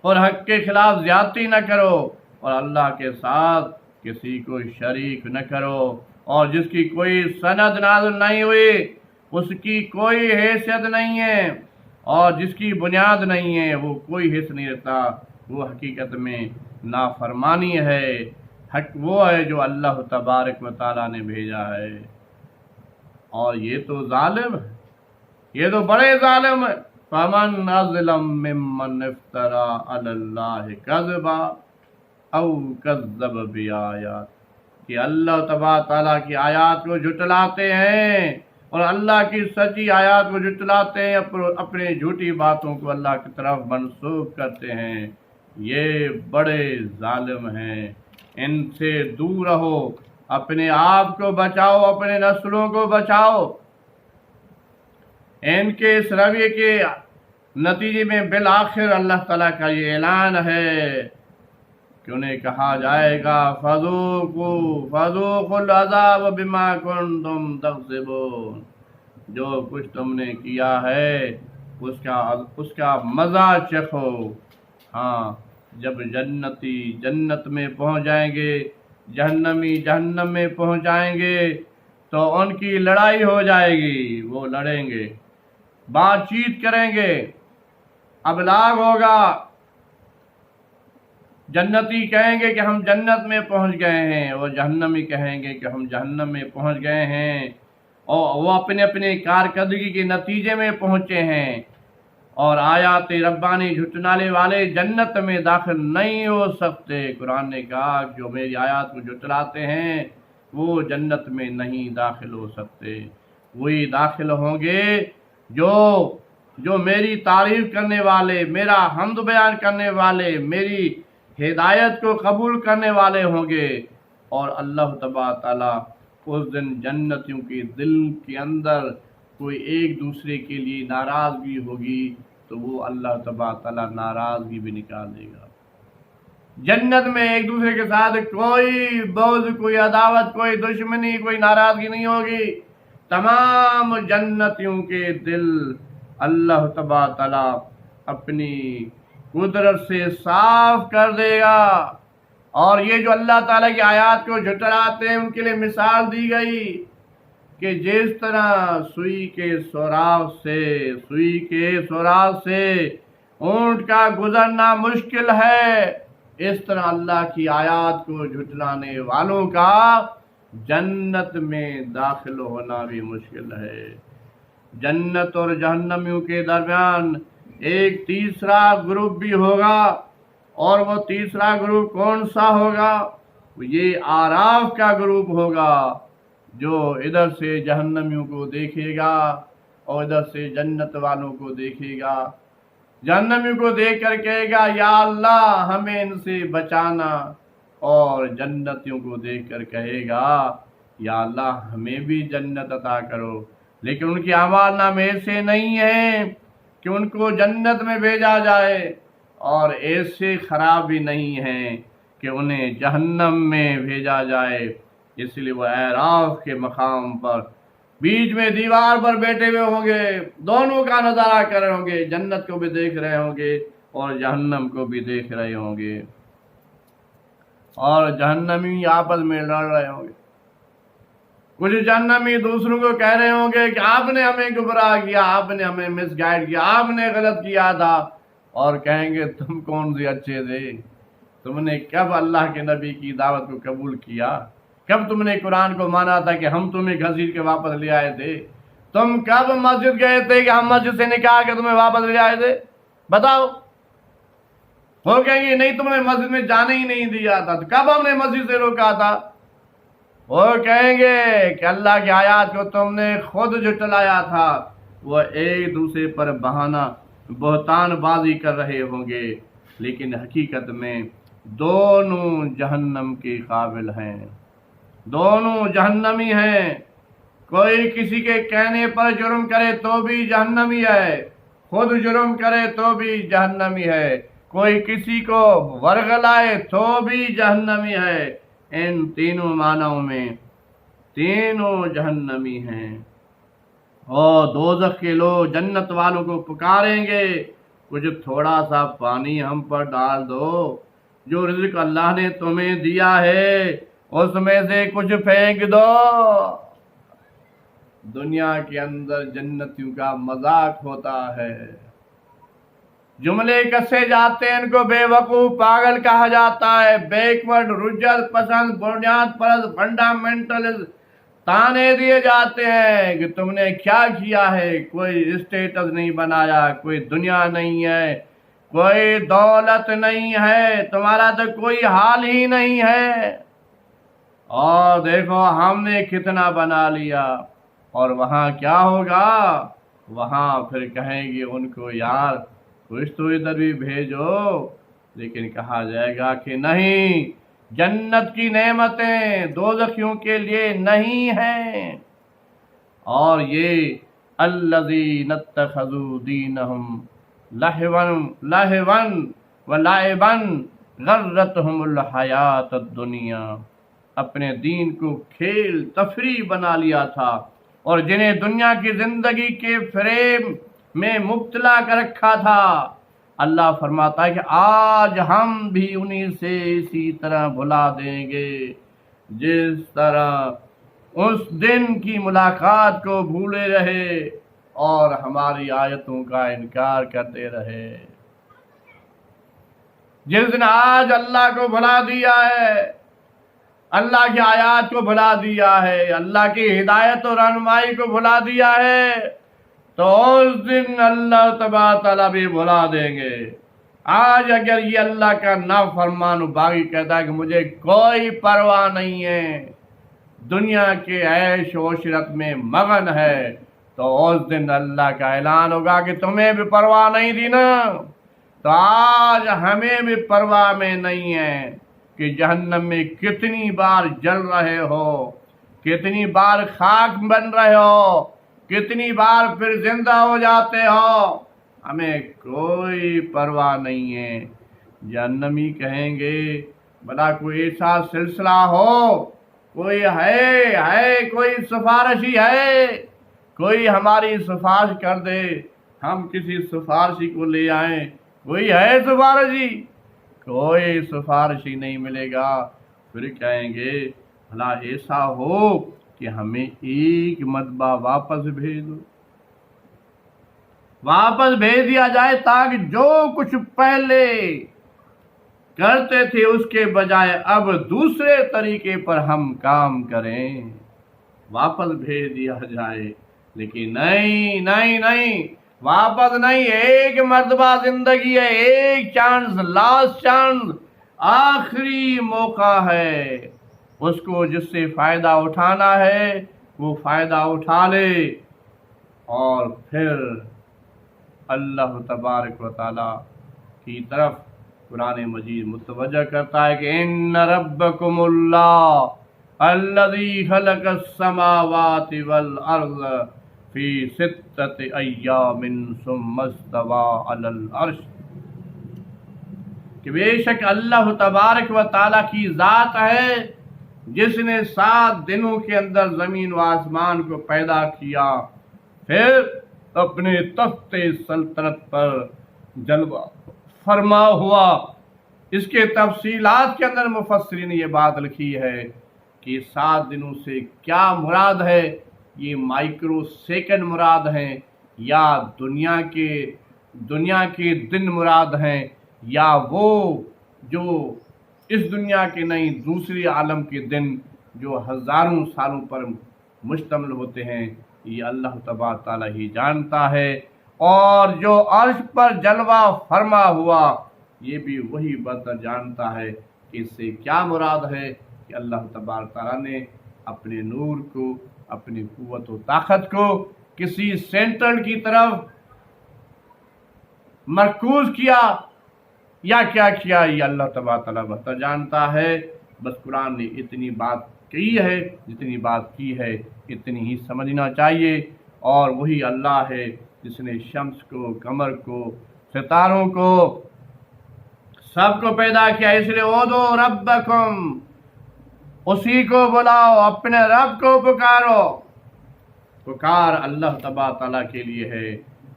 اور حق کے خلاف زیادتی نہ کرو، اور اللہ کے ساتھ کسی کو شریک نہ کرو، اور جس کی کوئی سند نازل نہیں ہوئی، اس کی کوئی حیثیت نہیں ہے، اور جس کی بنیاد نہیں ہے وہ کوئی حص نہیں رہتا، وہ حقیقت میں نافرمانی ہے۔ حق وہ ہے جو اللہ تبارک و تعالیٰ نے بھیجا ہے، اور یہ تو ظالم ہے، یہ تو بڑے ظالم ہے۔ فَمَنْ أَظْلَمُ مِمَّنِ افْتَرَىٰ عَلَى اللَّهِ كَذِبًا أَوْ كَذَّبَ بِآيَاتِهِ، کہ اللہ تبارک تعالیٰ کی آیات کو جھٹلاتے ہیں اور اللہ کی سچی آیات کو جھٹلاتے ہیں، اپنے جھوٹی باتوں کو اللہ کی طرف منسوب کرتے ہیں، یہ بڑے ظالم ہیں۔ ان سے دور رہو، اپنے آپ کو بچاؤ، اپنے نسلوں کو بچاؤ۔ ان کے اس رویے کے نتیجے میں بالآخر اللہ تعالیٰ کا یہ اعلان ہے کہ انہیں کہا جائے گا فَذُوقُوا الْعَذَابَ بِمَا كُنتُمْ تَكْسِبُونَ، جو کچھ تم نے کیا ہے اس کا مزہ چکھو۔ ہاں، جب جنتی جنت میں پہنچ جائیں گے، جہنمی جہنم میں پہنچ جائیں گے تو ان کی لڑائی ہو جائے گی، وہ لڑیں گے، بات چیت کریں گے، ابلاغ ہوگا، جنتی کہیں گے کہ ہم جنت میں پہنچ گئے ہیں، اور جہنمی کہیں گے کہ ہم جہنم میں پہنچ گئے ہیں، اور وہ اپنے اپنے کارکردگی کے نتیجے میں پہنچے ہیں، اور آیات ربانی جھٹلانے والے جنت میں داخل نہیں ہو سکتے۔ قرآن نے کہا جو میری آیات کو جھٹلاتے ہیں وہ جنت میں نہیں داخل ہو سکتے، وہی داخل ہوں گے جو میری تعریف کرنے والے، میرا حمد بیان کرنے والے، میری ہدایت کو قبول کرنے والے ہوں گے۔ اور اللہ تبارک تعالیٰ اس دن جنتیوں کے دل کے اندر کوئی ایک دوسرے کے لیے ناراضگی ہوگی، تو وہ اللہ تبارک تعالیٰ ناراضگی بھی نکال دے گا۔ جنت میں ایک دوسرے کے ساتھ کوئی بغض، کوئی عداوت، کوئی دشمنی، کوئی ناراضگی نہیں ہوگی۔ تمام جنتیوں کے دل اللہ تبارک تعالیٰ اپنی قدرت سے صاف کر دے گا۔ اور یہ جو اللہ تعالیٰ کی آیات کو جھٹلاتے ہیں ان کے لیے مثال دی گئی کہ جس طرح سوئی کے سوراخ سے اونٹ کا گزرنا مشکل ہے، اس طرح اللہ کی آیات کو جھٹلانے والوں کا جنت میں داخل ہونا بھی مشکل ہے۔ جنت اور جہنمیوں کے درمیان ایک تیسرا گروپ بھی ہوگا، اور وہ تیسرا گروپ کون سا ہوگا؟ یہ آراف کا گروپ ہوگا، جو ادھر سے جہنمیوں کو دیکھے گا اور ادھر سے جنت والوں کو دیکھے گا۔ جہنمیوں کو دیکھ کر کہے گا یا اللہ ہمیں ان سے بچانا، اور جنتیوں کو دیکھ کر کہے گا یا اللہ ہمیں بھی جنت عطا کرو۔ لیکن ان کی اعمال نامے ایسے نہیں ہیں کہ ان کو جنت میں بھیجا جائے، اور ایسے خراب بھی نہیں ہیں کہ انہیں جہنم میں بھیجا جائے۔ اس لیے وہ اعراف کے مقام پر بیچ میں دیوار پر بیٹھے ہوئے ہوں گے، دونوں کا نظارہ کر رہے ہوں گے، جنت کو بھی دیکھ رہے ہوں گے اور جہنم کو بھی دیکھ رہے ہوں گے، اور جہنمی آپس میں لڑ رہے ہوں گے۔ کچھ جہنمی دوسروں کو کہہ رہے ہوں گے کہ آپ نے ہمیں گمراہ کیا، آپ نے ہمیں مس گائیڈ کیا، آپ نے غلط کیا تھا، اور کہیں گے تم کون سے اچھے تھے؟ تم نے کب اللہ کے نبی کی دعوت کو قبول کیا؟ کب تم نے قرآن کو مانا تھا کہ ہم تمہیں گھسیٹ کے واپس لے آئے تھے؟ تم کب مسجد گئے تھے کہ ہم مسجد سے نکال کے تمہیں واپس لے آئے تھے؟ بتاؤ۔ وہ کہیں گے نہیں تم نے مسجد میں جانے ہی نہیں دیا تھا، تو کب ہم نے مسجد سے روکا تھا؟ وہ کہیں گے کہ اللہ کی آیات کو تم نے خود جھٹلایا تھا۔ وہ ایک دوسرے پر بہانہ بہتان بازی کر رہے ہوں گے، لیکن حقیقت میں دونوں جہنم کے قابل ہیں، دونوں جہنمی ہیں۔ کوئی کسی کے کہنے پر جرم کرے تو بھی جہنمی ہے، خود جرم کرے تو بھی جہنمی ہے، کوئی کسی کو ورغلائے تو بھی جہنمی ہے۔ ان تینوں معنوں میں تینوں جہنمی ہیں۔ اور دوزخ کے لوگ جنت والوں کو پکاریں گے کچھ تھوڑا سا پانی ہم پر ڈال دو، جو رزق اللہ نے تمہیں دیا ہے اس میں سے کچھ پھینک دو۔ دنیا کے اندر جنتیوں کا مذاق ہوتا ہے، جملے کسے جاتے ہیں، ان کو بے وقوف پاگل کہا جاتا ہے، بیکورڈ، رجعت پسند، بنیاد پرست، فنڈامنٹلسٹ تانے دیے جاتے ہیں کہ تم نے کیا کیا ہے، کوئی اسٹیٹس نہیں بنایا، کوئی دنیا نہیں ہے، کوئی دولت نہیں ہے، تمہارا تو کوئی حال ہی نہیں ہے، اور دیکھو ہم نے کتنا بنا لیا۔ اور وہاں کیا ہوگا؟ وہاں پھر کہیں گے ان کو یار کچھ تو ادھر بھی بھیجو، لیکن کہا جائے گا کہ نہیں، جنت کی نعمتیں دوزخیوں کے لیے نہیں ہیں۔ اور یہ الذین اتخذوا دینہم لہوا ولعبا غرتہم الحیات الدنیا، اپنے دین کو کھیل تفریح بنا لیا تھا، اور جنہیں دنیا کی زندگی کے فریب میں مبتلا کر رکھا تھا۔ اللہ فرماتا ہے کہ آج ہم بھی انہی سے اسی طرح بھلا دیں گے جس طرح اس دن کی ملاقات کو بھولے رہے اور ہماری آیتوں کا انکار کرتے رہے۔ جس دن آج اللہ کو بھلا دیا ہے، اللہ کی آیات کو بھلا دیا ہے، اللہ کی ہدایت اور رہنمائی کو بھلا دیا ہے، تو اس دن اللہ تبارک تعالیٰ بھی بھلا دیں گے۔ آج اگر یہ اللہ کا نافرمان باغی کہتا ہے کہ مجھے کوئی پرواہ نہیں ہے، دنیا کے عیش و عشرت میں مگن ہے، تو اس دن اللہ کا اعلان ہوگا کہ تمہیں بھی پرواہ نہیں دی نا، تو آج ہمیں بھی پرواہ میں نہیں ہے کہ جہنم میں کتنی بار جل رہے ہو، کتنی بار خاک بن رہے ہو، کتنی بار پھر زندہ ہو جاتے ہو۔ ہمیں کوئی پرواہ نہیں ہے۔ جہنمی کہیں گے بلا کوئی ایسا سلسلہ ہو، کوئی ہے کوئی سفارشی ہے، کوئی ہماری سفارش کر دے، ہم کسی سفارشی کو لے آئیں، کوئی ہے سفارشی؟ کوئی سفارشی نہیں ملے گا۔ پھر کہیں گے بھلا ایسا ہو کہ ہمیں ایک مرتبہ واپس بھیج دو، واپس بھیج دیا جائے تاکہ جو کچھ پہلے کرتے تھے اس کے بجائے اب دوسرے طریقے پر ہم کام کریں، واپس بھیج دیا جائے۔ لیکن نہیں نہیں نہیں، واپس نہیں، ایک مرتبہ زندگی ہے، ایک چانس، لاسٹ چانس، آخری موقع ہے، اس کو جس سے فائدہ اٹھانا ہے وہ فائدہ اٹھا لے۔ اور پھر اللہ تبارک و تعالی کی طرف قرآن مجید متوجہ کرتا ہے کہ ان ربکم اللہ الذی خلق السماوات والارض فی ستۃ ایام ثم استوی علی العرش، کہ بے شک اللہ تبارک و تعالی کی ذات ہے جس نے 7 دنوں کے اندر زمین و آسمان کو پیدا کیا، پھر اپنے تخت سلطنت پر جلوہ فرما ہوا۔ اس کے تفصیلات کے اندر مفسرین نے یہ بات لکھی ہے کہ 7 دنوں سے کیا مراد ہے، یہ مائکرو سیکنڈ مراد ہیں، یا دنیا کے دن مراد ہیں، یا وہ جو اس دنیا کے نہیں دوسری عالم کے دن جو ہزاروں سالوں پر مشتمل ہوتے ہیں، یہ اللہ تبارک تعالیٰ ہی جانتا ہے۔ اور جو عرش پر جلوہ فرما ہوا یہ بھی وہی بہتر جانتا ہے کہ اس سے کیا مراد ہے، کہ اللہ تبارک تعالیٰ نے اپنے نور کو، اپنی قوت و طاقت کو کسی سینٹر کی طرف مرکوز کیا یا کیا کیا، یہ اللہ تبارک تعالیٰ بہتر جانتا ہے۔ بس قرآن نے اتنی بات کی ہے، جتنی بات کی ہے اتنی ہی سمجھنا چاہیے۔ اور وہی اللہ ہے جس نے شمس کو، قمر کو، ستاروں کو، سب کو پیدا کیا، اس لیے اودو ربکم، اسی کو بلاؤ، اپنے رب کو پکارو۔ پکار اللہ تبارک تعالیٰ کے لیے ہے۔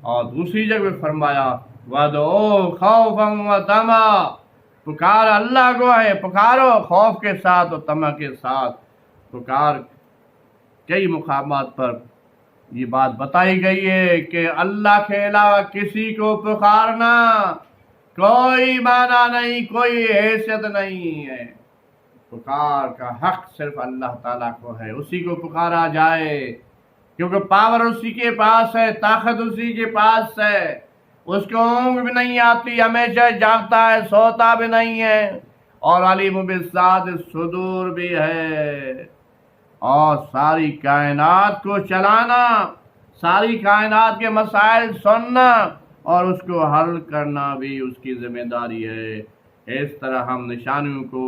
اور دوسری جگہ فرمایا وَادْعُوهُ خَوْفًا وَطَمَعًا، پکار اللہ کو ہے، پکارو خوف کے ساتھ اور طمع کے ساتھ۔ پکار کئی مقامات پر یہ بات بتائی گئی ہے کہ اللہ کے علاوہ کسی کو پکارنا کوئی معنی نہیں، کوئی حیثیت نہیں ہے۔ پکار کا حق صرف اللہ تعالیٰ کو ہے، اسی کو پکارا جائے، کیونکہ پاور اسی کے پاس ہے، طاقت اسی کے پاس ہے۔ اس کو اونگ بھی نہیں آتی، ہمیشہ جاگتا ہے، سوتا بھی نہیں ہے، اور علیم بذات الصدور بھی ہے۔ اور ساری کائنات کو چلانا، ساری کائنات کے مسائل سننا اور اس کو حل کرنا بھی اس کی ذمہ داری ہے۔ اس طرح ہم نشانیوں کو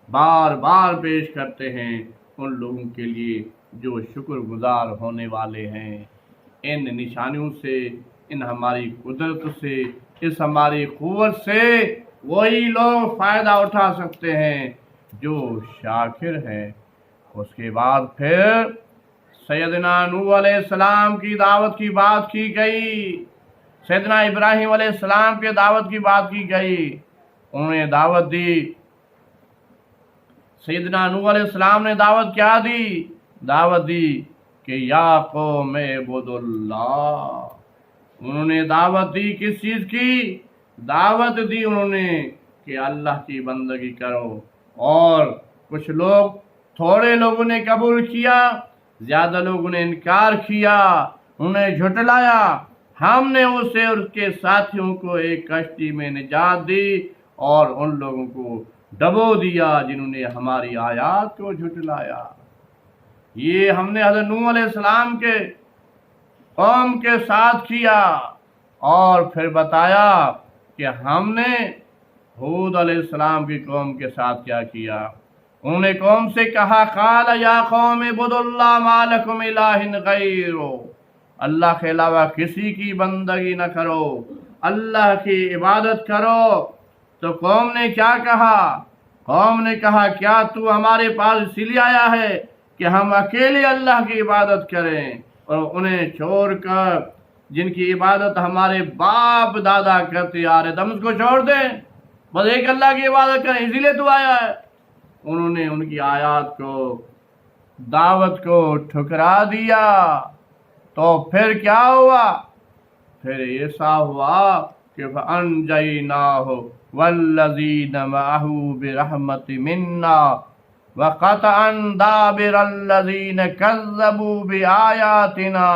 بار بار پیش کرتے ہیں ان لوگوں کے لیے جو شکر گزار ہونے والے ہیں۔ ان نشانیوں سے، ان ہماری قدرت سے، اس ہماری قوت سے وہی لوگ فائدہ اٹھا سکتے ہیں جو شاکر ہیں۔ اس کے بعد پھر سیدنا نوح علیہ السلام کی دعوت کی بات کی گئی، سیدنا ابراہیم علیہ السلام کی دعوت کی بات کی گئی۔ انہوں نے دعوت دی، سیدنا نوح علیہ السلام نے دعوت کیا دی؟ دعوت دی کہ یا قوم اعبدوا اللہ۔ انہوں نے دعوت دی کس چیز کی؟ دعوت دی انہوں نے کہ اللہ کی بندگی کرو۔ اور کچھ لوگ، تھوڑے لوگوں نے قبول کیا، زیادہ لوگوں نے انکار کیا، انہیں جھٹلایا۔ ہم نے اسے اور اس کے ساتھیوں کو ایک کشتی میں نجات دی اور ان لوگوں کو ڈبو دیا جنہوں نے ہماری آیات کو جھٹلایا۔ یہ ہم نے حضرت نوح علیہ السلام کے قوم کے ساتھ کیا۔ اور پھر بتایا کہ ہم نے ہود علیہ السلام کی قوم کے ساتھ کیا کیا۔ انہوں نے قوم سے کہا قال یا قوم اعبدوا اللہ ما لکم الہ غیرہ، اللہ کے علاوہ کسی کی بندگی نہ کرو، اللہ کی عبادت کرو۔ تو قوم نے کیا کہا؟ قوم نے کہا کیا تو ہمارے پاس اسی لیے آیا ہے کہ ہم اکیلے اللہ کی عبادت کریں اور انہیں چھوڑ کر جن کی عبادت ہمارے باپ دادا کرتے آ رہے تھے ہم اس کو چھوڑ دیں، بس ایک اللہ کی عبادت کریں، اسی لیے تو آیا ہے۔ انہوں نے ان کی آیات کو، دعوت کو ٹھکرا دیا۔ تو پھر کیا ہوا؟ پھر ایسا ہوا کہ فَأَنْجَيْنَاهُ وَالَّذِينَ مَعَهُ بِرَحْمَةٍ مِنَّا وَقَطَعْنَا دَابِرَ الَّذِينَ كَذَّبُوا بِآيَاتِنَا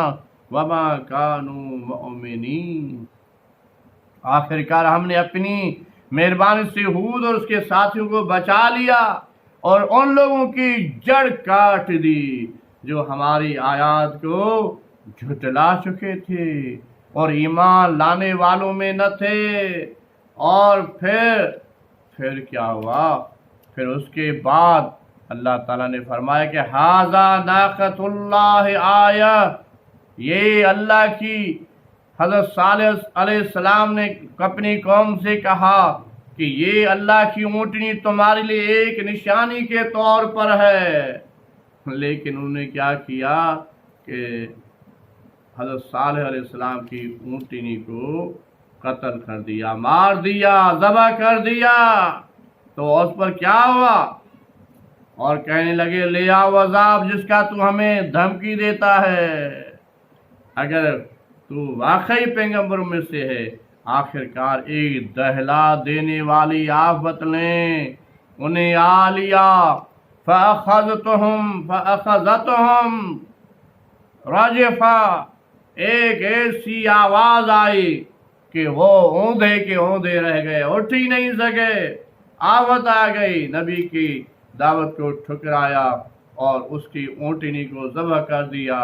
وَمَا كَانُوا مُؤْمِنِينَ۔ آخرکار ہم نے اپنی مہربانی سے ہود اور اس کے ساتھیوں کو بچا لیا اور ان لوگوں کی جڑ کاٹ دی جو ہماری آیات کو جھٹلا چکے تھے اور ایمان لانے والوں میں نہ تھے۔ اور پھر کیا ہوا؟ پھر اس کے بعد اللہ تعالیٰ نے فرمایا کہ ھذا ناقۃ اللہ آیہ، یہ اللہ کی، حضرت صالح علیہ السلام نے اپنی قوم سے کہا کہ یہ اللہ کی اونٹنی تمہارے لیے ایک نشانی کے طور پر ہے، لیکن انہوں نے کیا کیا کہ حضرت صالح علیہ السلام کی اونٹنی کو قتل کر دیا، مار دیا، ذبح کر دیا۔ تو اس پر کیا ہوا؟ اور کہنے لگے لے آؤ عذاب جس کا تو ہمیں دھمکی دیتا ہے۔ اگر تو واقعی پیغمبروں میں سے ہے، آخرکار ایک دہلا دینے والی آفت نے انہیں آ لیا۔ فَأَخَذْتُهُمْ رَجِفًا، ایک ایسی آواز آئی کہ وہ اوندھے کے اوندھے رہ گئے، اٹھ ہی نہیں سکے۔ آفت آ گئی، نبی کی دعوت کو ٹھکرایا اور اس کی اونٹنی کو ذبح کر دیا۔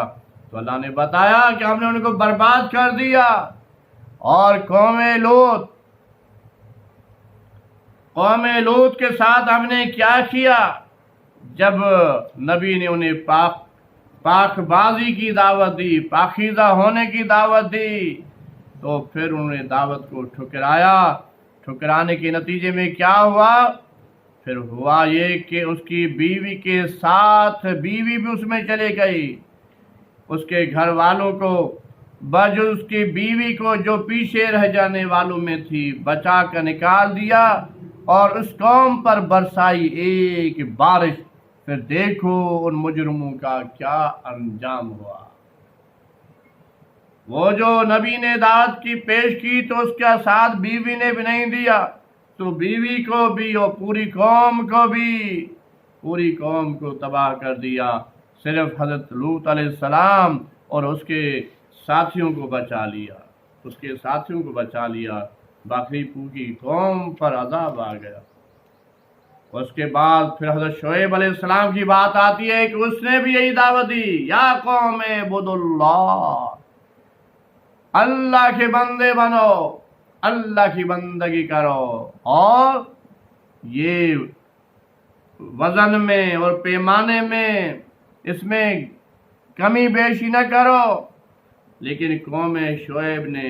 تو اللہ نے بتایا کہ ہم نے ان کو برباد کر دیا۔ اور قوم لوط کے ساتھ ہم نے کیا کیا؟ جب نبی نے انہیں پاک بازی کی دعوت دی، پاکیزہ ہونے کی دعوت دی، تو پھر انہوں نے دعوت کو ٹھکرایا۔ ٹھکرانے کے نتیجے میں کیا ہوا؟ پھر ہوا یہ کہ اس کی بیوی کے ساتھ بیوی بھی اس میں چلے گئی، اس کے گھر والوں کو بجز اس کی بیوی کو جو پیچھے رہ جانے والوں میں تھی بچا کر نکال دیا اور اس قوم پر برسائی ایک بارش۔ پھر دیکھو ان مجرموں کا کیا انجام ہوا۔ وہ جو نبی نے دعوت کی پیش کی تو اس کے ساتھ بیوی نے بھی نہیں دیا، تو بیوی کو بھی اور پوری قوم کو تباہ کر دیا۔ صرف حضرت لوط علیہ السلام اور اس کے ساتھیوں کو بچا لیا، باقی پوری قوم پر عذاب آ گیا۔ اس کے بعد پھر حضرت شعیب علیہ السلام کی بات آتی ہے کہ اس نے بھی یہی دعوت دی، یا قوم اعبدوا اللہ، اللہ کے بندے بنو، اللہ کی بندگی کرو، اور یہ وزن میں اور پیمانے میں اس میں کمی بیشی نہ کرو۔ لیکن قوم شعیب نے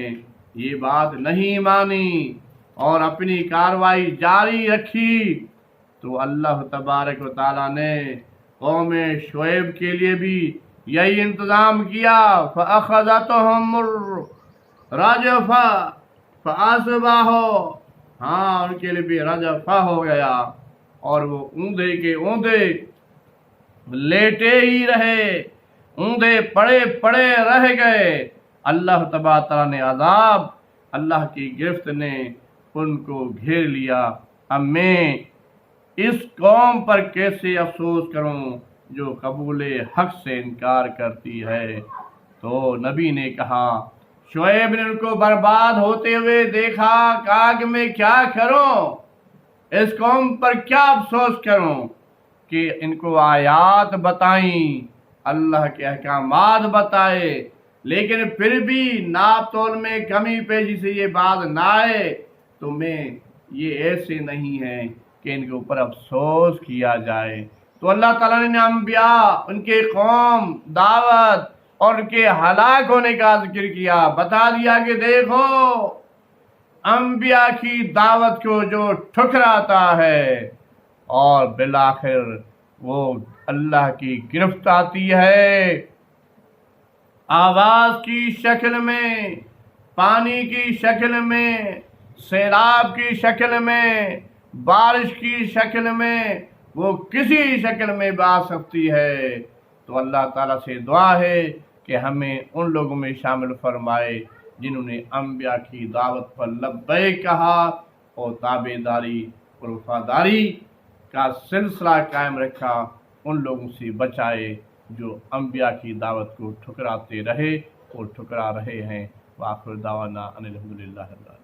یہ بات نہیں مانی اور اپنی کارروائی جاری رکھی۔ تو اللہ تبارک و تعالیٰ نے قوم شعیب کے لیے بھی یہی انتظام کیا۔ فَأَخَذَتْهُمُ الرَّجْفَةُ فَأَصْبَحُوا، ان کے لیے بھی رجفہ ہو گیا اور وہ اوندھے کے اوندھے لیٹے ہی رہے، اوندھے پڑے رہ گئے۔ اللہ تبارک تعالیٰ نے عذاب، اللہ کی گرفت نے ان کو گھیر لیا۔ اب میں اس قوم پر کیسے افسوس کروں جو قبول حق سے انکار کرتی ہے۔ تو نبی نے کہا، شعیب نے ان کو برباد ہوتے ہوئے دیکھا، کہا کہ میں کیا کروں، اس قوم پر کیا افسوس کروں کہ ان کو آیات بتائیں، اللہ کے احکامات بتائے، لیکن پھر بھی ناپ تول میں کمی پیشی سے یہ بات نہ آئے، تو میں یہ ایسے نہیں ہے کہ ان کے اوپر افسوس کیا جائے۔ تو اللہ تعالیٰ نے انبیاء، ان کے قوم، دعوت اور ان کے ہلاک ہونے کا ذکر کیا، بتا دیا کہ دیکھو انبیاء کی دعوت کو جو ٹھکراتا ہے اور بالآخر وہ اللہ کی گرفت آتی ہے، آواز کی شکل میں، پانی کی شکل میں، سیلاب کی شکل میں، بارش کی شکل میں، وہ کسی شکل میں بھی آ سکتی ہے۔ تو اللہ تعالیٰ سے دعا ہے کہ ہمیں ان لوگوں میں شامل فرمائے جنہوں نے انبیاء کی دعوت پر لبیک کہا اور تابعداری اور وفاداری کا سلسلہ قائم رکھا، ان لوگوں سے بچائے جو انبیاء کی دعوت کو ٹھکراتے رہے اور ٹھکرا رہے ہیں۔ وآخر دعوانا ان الحمدللہ رب العالمین۔